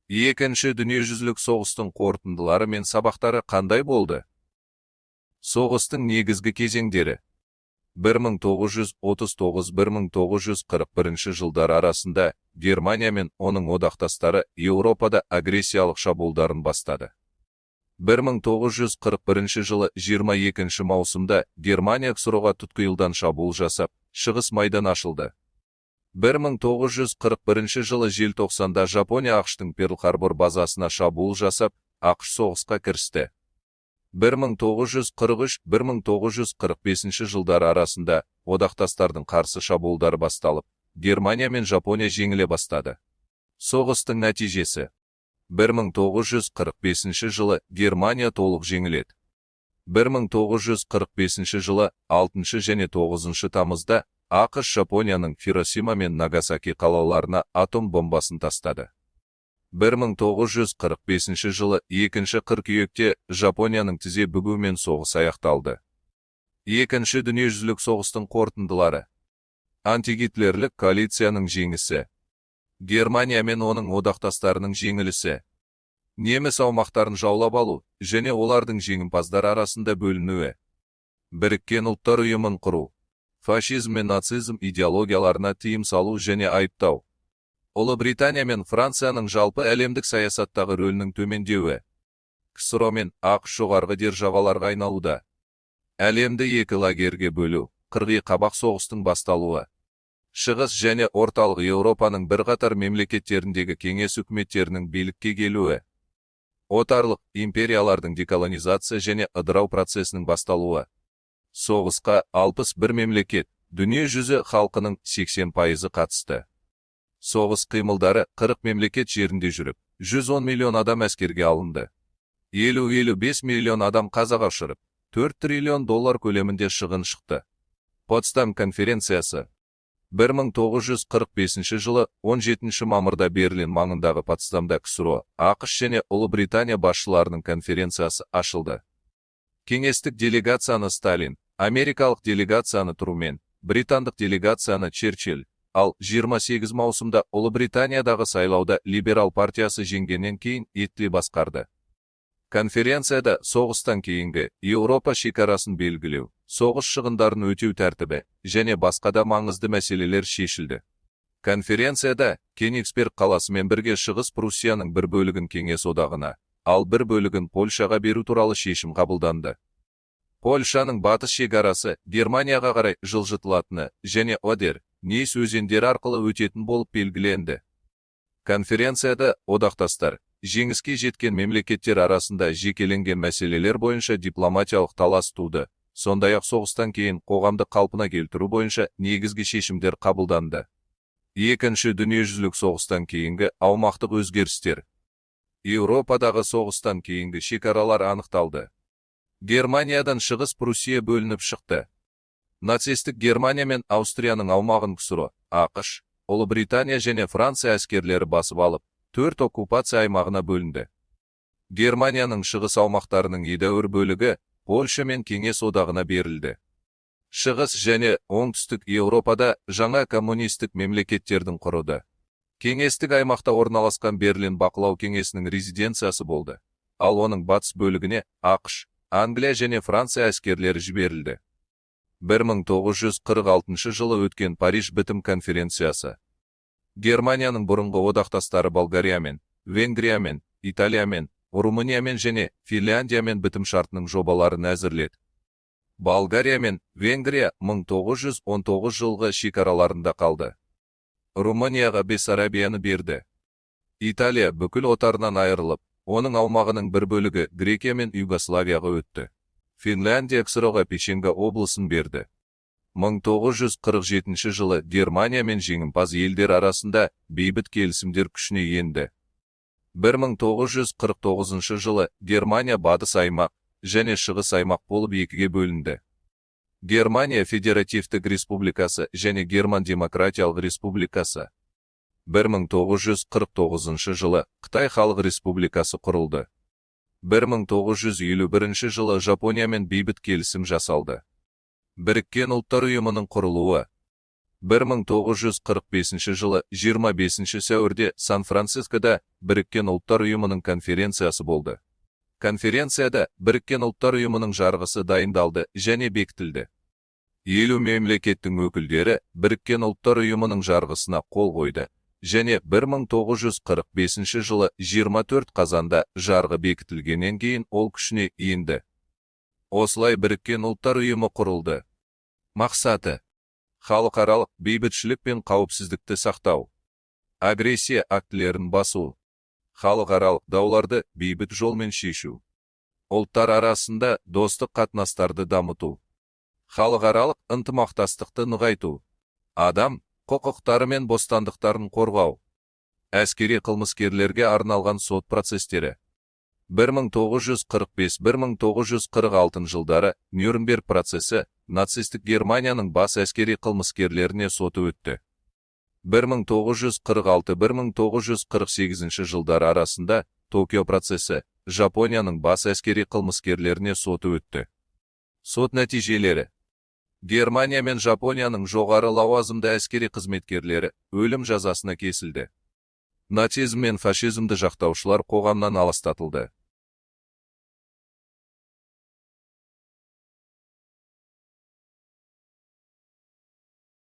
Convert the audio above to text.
Екінші дүниежүзілік соғыстың қорытындылары мен сабақтары қандай болды? Соғыстың негізгі кезеңдері 1939-1941 жылдар арасында Германия мен оның одақтастары Еуропада агрессиялық шабуылдарын бастады. 1941 жылы 22 маусымда Германия КСР-ға тұтқиылдан шабуыл жасап, шығыс майдан ашылды. 1941 жылы желтоқсанда Жапония ақштың Перл-Харбор базасына шабуыл жасап, ақш соғысқа кірісті. 1943-1945 жылдар арасында одақтастардың қарсы шабуылдары басталып, Германия мен Жапония жеңіле бастады. Соғыстың нәтижесі 1945 жылы Германия толық жеңіледі. 1945 жылы 6 және 9 тамызда ақш Жапонияның Хиросима мен Нагасаки қалаларына атом бомбасын тастады. 1945 жылы 2 қыркүйекте Жапонияның тізе бүгуімен соғыс аяқталды. Екінші дүниежүзілік соғыстың қорытындылары. Антигитлерлік коалицияның жеңісі. Германия мен оның одақтастарының жеңілісі. Неміс аумақтарын жаулап алу және олардың жеңімпаздар арасында бөлінуі. Біріккен ұлттар ұйымын құру. Фашизм мен нацизм идеологияларына тыйым салу және айыптау. Ұлыбритания мен Францияның жалпы әлемдік саясаттағы рөлінің төмендеуі. КСР мен ақш жоғарғы державаларға айналуда. Әлемді екі лагерге бөлу, қырғи қабақ соғыстың басталуы. Шығыс және орталық Еуропаның бірқатар мемлекеттеріндегі кеңес үкіметтерінің билікке келуі. Отарлық империялардың деколонизация және ыдырау процесінің басталуы. Соғысқа 61 мемлекет, дүние жүзі халқының 80% қатысты. Соғыс қимылдары 40 мемлекет жерінде жүріп, 110 миллион адам әскерге алынды. 50-55 миллион адам қазаға ұшырып, $4 триллион көлемінде шығын шықты. Потсдам конференциясы 1945 жылы 17 мамырда Берлин маңындағы Потсдамда КСР, ақш және Ұлыбритания басшыларының конференциясы ашылды. Кеңестік делегацияны Сталин, америкалық делегацияны Трумен, британдық делегацияны Черчилль, ал 28 маусымда Ұлыбританиядағы сайлауда либерал партиясы жеңгеннен кейін Итли басқарды. Конференцияда соғыстан кейінгі Еуропа шекарасын белгілеу, соғыс шығындарын өтеу тәртібі және басқа да маңызды мәселелер шешілді. Конференцияда Кенигсберг қаласымен бірге Шығыс Пруссияның бір бөлігін Кеңес одағына, ал бір бөлігін Польшаға беру туралы шешім қабылданды. Польшаның батыс шекарасы Германияға қарай жылжытылатыны және Одер, Нейс өзендері арқылы өтетін болып белгіленді. Конференцияда одақтастар жеңіске жеткен мемлекеттер арасында жекеленген мәселелер бойынша дипломатиялық талас туды, сондай-ақ соғыстан кейін қоғамды қалпына келтіру бойынша негізгі шешімдер қабылданды. Екінші дүниежүзілік соғыстан кейінгі аумақтық өзгерістер. Еуропадағы соғыстан кейінгі шекаралар анықталды. Германиядан Шығыс Пруссия бөлініп шықты. Нацистік Германия мен Аустрияның аумағын КСР, ақш, Ұлыбритания және Франция әскерлері басып алып, 4 оккупация аймағына бөлінді. Германияның шығыс аумақтарының едәуір бөлігі Польша мен Кеңес одағына берілді. Шығыс және оңтүстік Еуропада жаңа коммунистік мемлекеттердің құрылды. Кеңестік аймақта орналасқан Берлин бақылау кеңесінің резиденциясы болды, ал оның батыс бөлігіне ақш, Англия және Франция әскерлері жіберілді. 1946 жылы өткен Париж бітім конференциясы. Германияның бұрынғы одақтастары Болгариямен, Венгриямен, Италиямен, Румыниямен және Финляндиямен бітім шартының жобаларын әзірледі. Болгария мен Венгрия 1919 жылғы шекараларында қалды. Румынияға Бессарабияны берді. Италия бүкіл отарынан айырылып, оның аумағының бір бөлігі Грекия мен Югославияға өтті. Финляндия КСР-ға Печенга облысын берді. 1947 жылы Германия мен жеңімпаз елдер арасында бейбіт келісімдер күшіне енді. 1949 жылы Германия батыс аймақ және шығыс аймақ болып екіге бөлінді. Германия Федеративтік Республикасы және Герман Демократиялық Республикасы. 1949 жылы Қытай Халық Республикасы құрылды. 1951 жылы Жапониямен бейбіт келісім жасалды. Біріккен ұлттар ұйымының құрылуы. 1945 жылы 25 сәуірде Сан-Францискода Біріккен ұлттар ұйымының конференциясы болды. Конференцияда Біріккен ұлттар ұйымының жарғысы дайындалды және бекітілді. 50 мемлекеттің өкілдері Біріккен ұлттар ұйымының жарғысына қол қойды және 1945 жылы 24 қазанда жарғы бекітілгеннен кейін ол күшіне енді. Осылай Біріккен ұлттар ұйымы құрылды. Мақсаты: халықаралық бейбітшілік пен қауіпсіздікті сақтау, агрессия актілерін басу, халықаралық дауларды бейбіт жолмен шешу, ұлттар арасында достық қатынастарды дамыту, халықаралық ынтымақтастықты нығайту, адам құқықтары мен бостандықтарын қорғау, әскери қылмыскерлерге арналған сот процестері. 1945-1946 жылдары Нюрнберг процесі нацистік Германияның бас әскери қылмыскерлеріне соты өтті. 1946-1948 жылдары арасында Токио процесі Жапонияның бас әскери қылмыскерлеріне соты өтті. Сот нәтижелері: Германия мен Жапонияның жоғары лауазымды әскери қызметкерлері өлім жазасына кесілді. Нацизм мен фашизмді жақтаушылар қоғамнан аластатылды.